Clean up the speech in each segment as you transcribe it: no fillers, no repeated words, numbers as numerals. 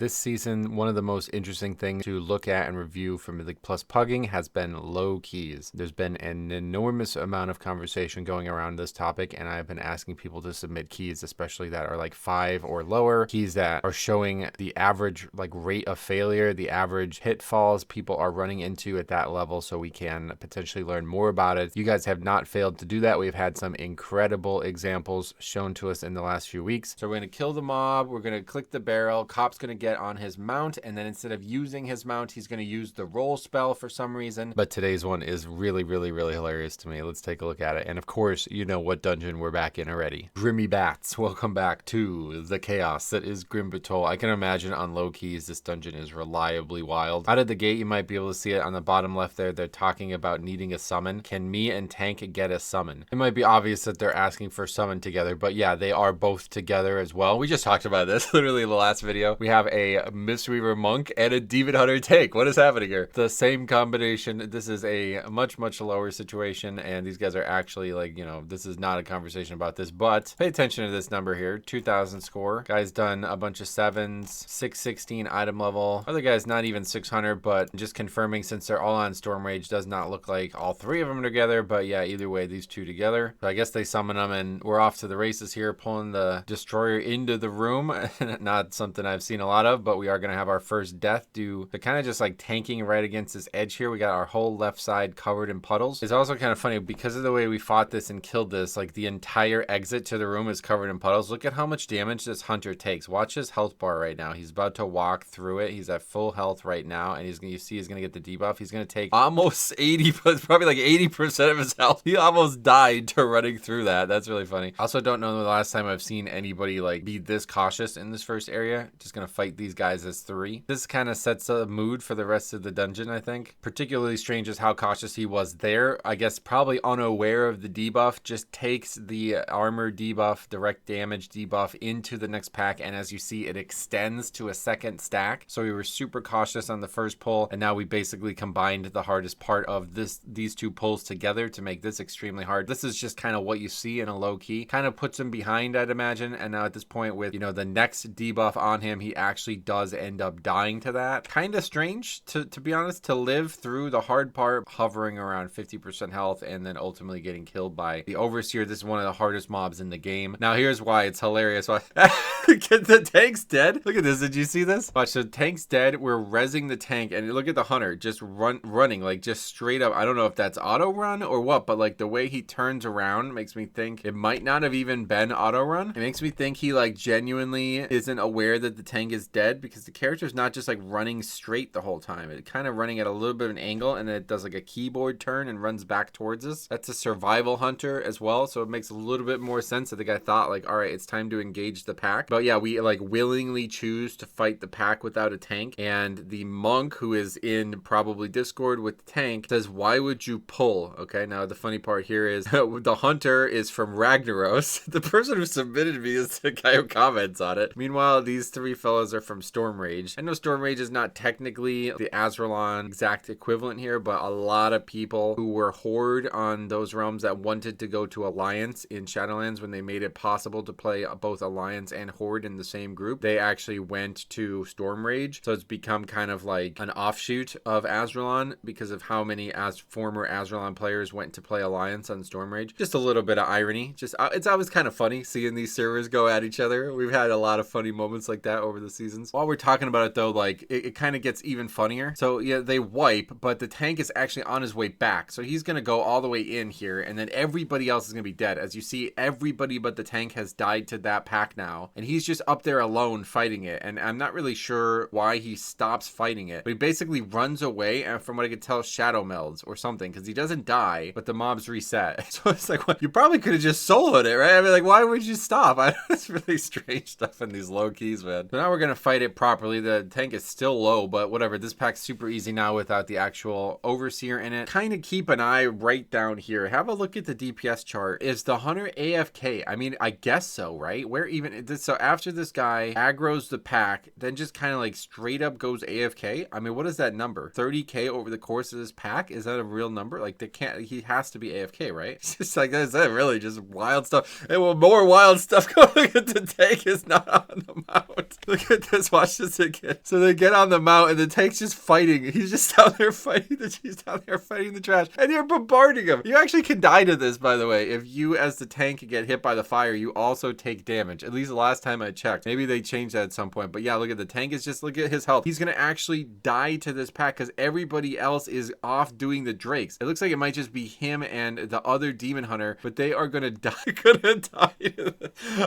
This season, one of the most interesting things to look at and review for Mythic Plus pugging has been low keys. There's been an enormous amount of conversation going around this topic, and I've been asking people to submit keys, especially that are like 5 or lower, keys that are showing the average rate of failure, the average hit falls people are running into at that level, so we can potentially learn more about it. You guys have not failed to do that. We've had some incredible examples shown to us in the last few weeks. So we're going to kill the mob, we're going to click the barrel, Cop's going to get on his mount, and then instead of using his mount, he's going to use the roll spell for some reason. But today's one is really hilarious to me. Let's take a look at it. And of course, you know what dungeon we're back in already. Grimmy Bats, welcome back to the chaos that is Grim Patrol. I can imagine on low keys, this dungeon is reliably wild. Out of the gate, you might be able to see it on the bottom left there. They're talking about needing a summon. Can me and Tank get a summon? It might be obvious that they're asking for summon together, but yeah, they are both together as well. We just talked about this literally in the last video. We have a Mistweaver Monk and a Demon Hunter Tank. What is happening here? The same combination. This is a much lower situation, and these guys are actually this is not a conversation about this, but pay attention to this number here. 2,000 score. Guy's done a bunch of 7s, 616 item level. Other guy's not even 600, but just confirming, since they're all on Storm Rage, does not look like all 3 of them together, but yeah, either way, these 2 together. So I guess they summon them, and we're off to the races here, pulling the Destroyer into the room. Not something I've seen a lot of, but we are going to have our first death due to kind of just tanking right against this edge here. We got our whole left side covered in puddles. It's also kind of funny because of the way we fought this and killed this, the entire exit to the room is covered in puddles. Look at how much damage this hunter takes. Watch his health bar right now. He's about to walk through it. He's at full health right now, and he's going to get the debuff. He's going to take almost 80, probably 80% of his health. He almost died to running through that. That's really funny. Also, don't know the last time I've seen anybody be this cautious in this first area. Just going to fight these guys as 3. This kind of sets a mood for the rest of the dungeon, I think. Particularly strange is how cautious he was there. I guess probably unaware of the debuff, just takes the armor debuff, direct damage debuff into the next pack, and as you see, it extends to a second stack. So we were super cautious on the first pull, and now we basically combined the hardest part of these 2 pulls together to make this extremely hard. This is just kind of what you see in a low key. Kind of puts him behind, I'd imagine, and now at this point with, the next debuff on him, he actually does end up dying to that. Kind of strange, to be honest, to live through the hard part, hovering around 50% health, and then ultimately getting killed by the Overseer. This is one of the hardest mobs in the game. Now, here's why it's hilarious. Why the tank's dead. Look at this. Did you see this? Watch, the tank's dead. We're rezzing the tank, and look at the hunter just running, just straight up. I don't know if that's auto run or what, but the way he turns around makes me think it might not have even been auto run. It makes me think he genuinely isn't aware that the tank is dead, because the character's not just running straight the whole time. It's kind of running at a little bit of an angle, and then it does a keyboard turn and runs back towards us. That's a survival hunter as well, so it makes a little bit more sense. I think I thought all right, it's time to engage the pack. But yeah, we willingly choose to fight the pack without a tank, and the monk, who is in probably Discord with the tank, says, why would you pull? Okay, now the funny part here is the hunter is from Ragnaros. The person who submitted me is the guy who comments on it. Meanwhile, these 3 fellas are from Storm Rage. I know Storm Rage is not technically the Azralon exact equivalent here, but a lot of people who were Horde on those realms that wanted to go to Alliance in Shadowlands, when they made it possible to play both Alliance and Horde in the same group, they actually went to Storm Rage. So it's become kind of an offshoot of Azralon because of how many former Azralon players went to play Alliance on Storm Rage. Just a little bit of irony. It's always kind of funny seeing these servers go at each other. We've had a lot of funny moments like that over the seasons. While we're talking about it though, it kind of gets even funnier. So yeah, they wipe, but the tank is actually on his way back. So he's going to go all the way in here, and then everybody else is going to be dead. As you see, everybody but the tank has died to that pack now, and he's just up there alone fighting it. And I'm not really sure why he stops fighting it, but he basically runs away, and from what I could tell, shadow melds or something, because he doesn't die, but the mobs reset. So it's well, you probably could have just soloed it, right? I mean, why would you stop? It's really strange stuff in these low keys, man. So now we're going to fight it properly. The tank is still low, but whatever. This pack's super easy now without the actual Overseer in it. Kind of keep an eye right down here. Have a look at the DPS chart. Is the hunter AFK? I mean, I guess so, right? Where even... So after this guy aggroes the pack, then just kind of straight up goes AFK. I mean, what is that number? 30k over the course of this pack? Is that a real number? He has to be AFK, right? It's just that's really just wild stuff. And more wild stuff going at the tank is not on the mount. Look at Watch this again. So they get on the mount and the tank's just fighting. He's just down there fighting the trash. And you're bombarding him. You actually can die to this, by the way. If you, as the tank, get hit by the fire, you also take damage. At least the last time I checked. Maybe they changed that at some point. But yeah, look at the tank is just, look at his health. He's going to actually die to this pack because everybody else is off doing the drakes. It looks like it might just be him and the other demon hunter, but they are going to die.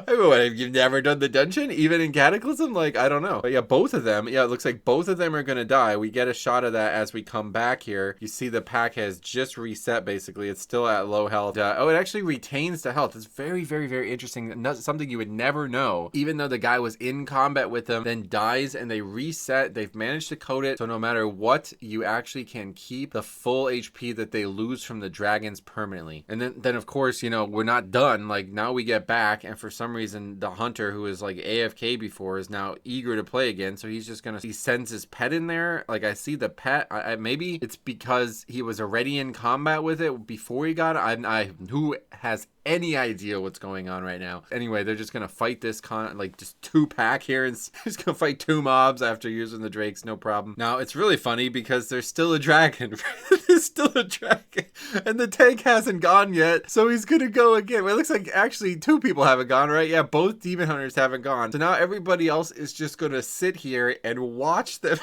I mean, you've never done the dungeon, even in Cataclysm? Like, I don't know. But yeah, both of them. Yeah, it looks like both of them are going to die. We get a shot of that as we come back here. You see the pack has just reset, basically. It's still at low health. Oh, it actually retains the health. It's very, very, very interesting. Something you would never know. Even though the guy was in combat with them, then dies and they reset. They've managed to code it. So no matter what, you actually can keep the full HP that they lose from the dragons permanently. And then of course, you know, we're not done. Like, now we get back, and for some reason, the hunter who was like AFK before is now eager to play again. So he's just gonna, he sends his pet in there. Like, I see the pet. Maybe it's because he was already in combat with it before he got it. Who has any idea what's going on right now? Anyway, they're just gonna fight this just 2-pack here, and just gonna fight 2 mobs after using the drakes, no problem. Now it's really funny because there's still a dragon. There's still a dragon, and the tank hasn't gone yet, so he's gonna go again. Well, it looks like actually 2 people haven't gone, right? Yeah, both demon hunters haven't gone. So now everybody else is just gonna sit here and watch them.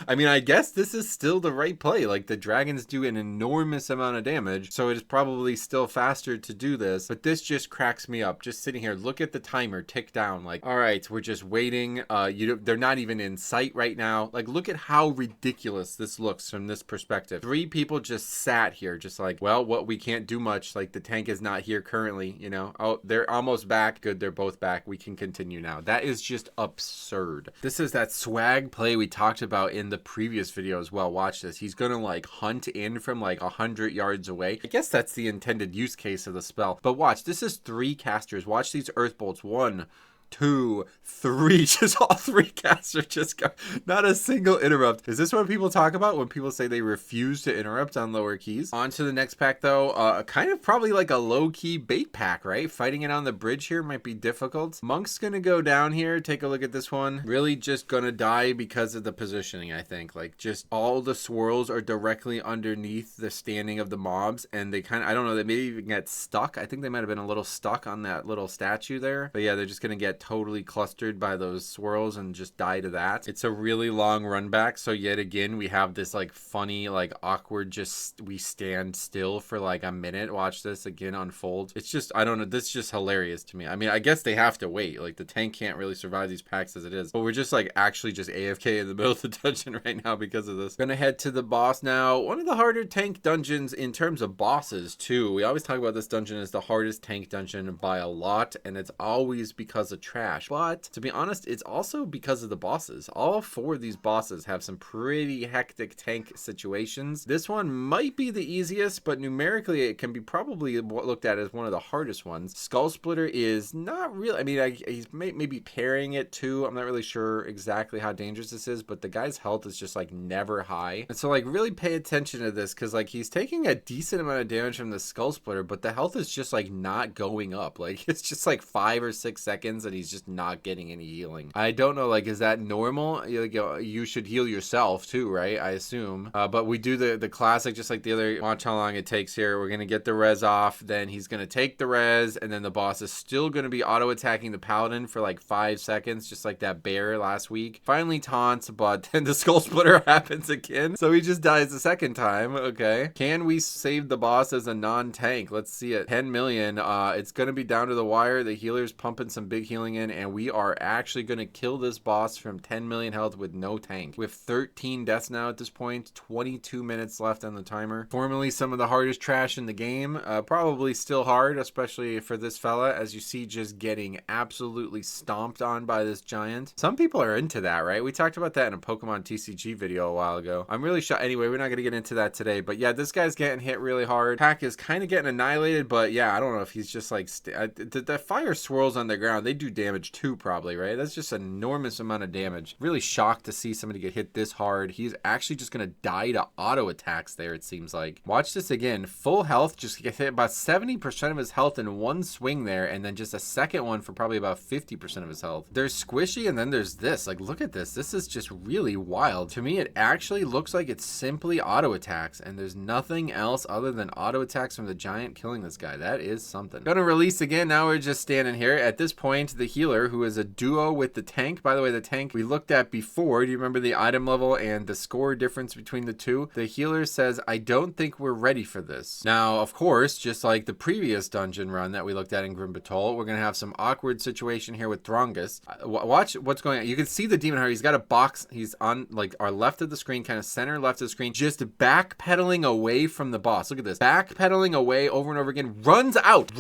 I mean, I guess this is still the right play. Like, the dragons do an enormous amount of damage, so it is probably still faster to do this. But this just cracks me up. Just sitting here, look at the timer tick down. Like, all right, we're just waiting. They're not even in sight right now. Like, look at how ridiculous this looks from this perspective. 3 people just sat here, just like, well, we can't do much. Like, the tank is not here currently, you know. Oh, they're almost back. Good, they're both back. We can continue now. That is just absurd. This is that swag play we talked about in the previous video as well. Watch this. He's gonna like hunt in from like 100 yards away. I guess that's the intended use case of the spell. But watch, this is 3 casters. Watch these earth bolts. 1, 2, 3, just all 3 casters just go, not a single interrupt. Is this what people talk about when people say they refuse to interrupt on lower keys? On to the next pack though, kind of probably like a low-key bait pack, right? Fighting it on the bridge here might be difficult. Monk's gonna go down here, take a look at this one. Really just gonna die because of the positioning, I think. Like, just all the swirls are directly underneath the standing of the mobs, and they kind of, I don't know, they maybe even get stuck. I think they might have been a little stuck on that little statue there. But yeah, they're just gonna get totally clustered by those swirls and just die to that. It's a really long run back, so yet again we have this like funny, like awkward, just we stand still for like a minute. Watch this again unfold. It's just, I don't know, this is just hilarious to me. I mean, I guess they have to wait. Like, the tank can't really survive these packs as it is, but we're just like actually just AFK in the middle of the dungeon right now because of this. Gonna head to the boss now. One of the harder tank dungeons in terms of bosses too. We always talk about this dungeon as the hardest tank dungeon by a lot, and it's always because of trash. But to be honest, it's also because of the bosses. All 4 of these bosses have some pretty hectic tank situations. This one might be the easiest, but numerically it can be probably looked at as one of the hardest ones. Skull Splitter is not really, I mean, he's maybe parrying it too. I'm not really sure exactly how dangerous this is, but the guy's health is just like never high. And so like really pay attention to this, because like he's taking a decent amount of damage from the Skull Splitter, but the health is just like not going up. Like, it's just like 5 or 6 seconds and he's just not getting any healing. I don't know, like, is that normal? You should heal yourself too, right? I assume. But we do the classic, just like the other. Watch how long it takes here. We're gonna get the res off, then he's gonna take the res, and then the boss is still gonna be auto attacking the paladin for like 5 seconds, just like that bear last week. Finally taunts, but then the Skull Splitter happens again, so he just dies the second time. Okay, can we save the boss as a non-tank? Let's see it. 10 million. It's gonna be down to the wire. The healer's pumping some big healing in, and we are actually going to kill this boss from 10 million health with no tank. We have 13 deaths now at this point, 22 minutes left on the timer. Formerly some of the hardest trash in the game. Probably still hard, especially for this fella, as you see, just getting absolutely stomped on by this giant. Some people are into that, right? We talked about that in a Pokemon TCG video a while ago. I'm really shocked. Anyway, we're not going to get into that today, but yeah, this guy's getting hit really hard. Pack is kind of getting annihilated, but yeah, I don't know if he's just like, the fire swirls on the ground, they do damage too, probably, right? That's just an enormous amount of damage. Really shocked to see somebody get hit this hard. He's actually just going to die to auto attacks there, it seems like. Watch this again. Full health, just gets hit about 70% of his health in one swing there, and then just a second one for probably about 50% of his health. There's squishy, and then there's this. Like, look at this. This is just really wild. To me, it actually looks like it's simply auto attacks, and there's nothing else other than auto attacks from the giant killing this guy. That is something. Gonna release again. Now we're just standing here. At this point, the healer, who is a duo with the tank. By the way, the tank we looked at before. Do you remember the item level and the score difference between the two? The healer says, I don't think we're ready for this. Now, of course, just like the previous dungeon run that we looked at in Grim Patrol, we're gonna have some awkward situation here with Throngus. Watch what's going on. You can see the demon hunter. He's got a box. He's on like our left of the screen, kind of center left of the screen, just backpedaling away from the boss. Look at this. Backpedaling away over and over again. Runs out,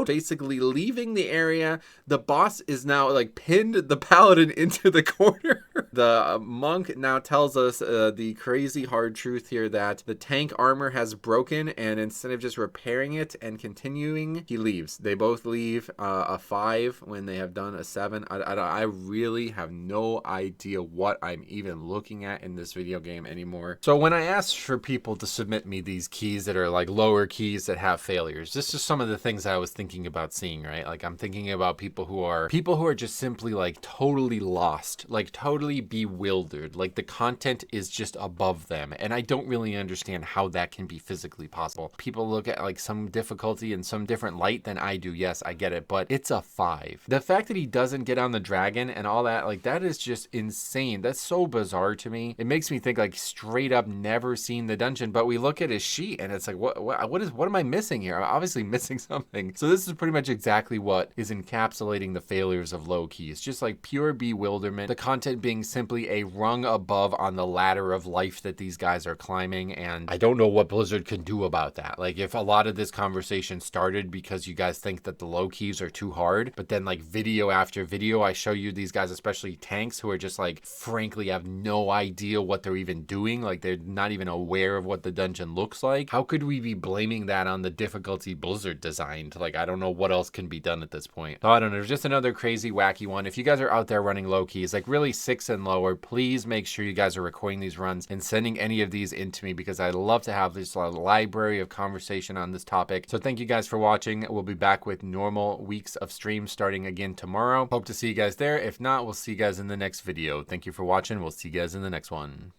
basically leaving the area. The boss is now like pinned the paladin into the corner. The monk now tells us the crazy hard truth here that the tank armor has broken, and instead of just repairing it and continuing, he leaves. They both leave a 5 when they have done a 7. I really have no idea what I'm even looking at in this video game anymore. So when I asked for people to submit me these keys that are like lower keys that have failures, this is some of the things I was thinking about seeing, right? Like I'm thinking about people who are just simply like totally lost, like totally bewildered, like the content is just above them, and I don't really understand how that can be physically possible. People look at like some difficulty in some different light than I do. Yes, I get it, but it's a 5. The fact that he doesn't get on the dragon and all that, like that is just insane. That's so bizarre to me. It makes me think like straight up never seen the dungeon. But we look at his sheet and it's like, what am I missing here? I'm obviously missing something. So this is pretty much exactly what is encapsulating the failures of low key. It's just like pure bewilderment. The content being simply a rung above on the ladder of life that these guys are climbing, and I don't know what Blizzard can do about that. Like if a lot of this conversation started because you guys think that the low keys are too hard, but then like video after video I show you these guys, especially tanks, who are just like frankly have no idea what they're even doing. Like they're not even aware of what the dungeon looks like. How could we be blaming that on the difficulty Blizzard designed? Like I don't know what else can be done at this point. So I don't know, just another crazy wacky one. If you guys are out there running low keys, like really 6 and lower, please make sure you guys are recording these runs and sending any of these into me, because I'd love to have this library of conversation on this topic. So thank you guys for watching. We'll be back with normal weeks of streams starting again tomorrow. Hope to see you guys there. If not, we'll see you guys in the next video. Thank you for watching. We'll see you guys in the next one.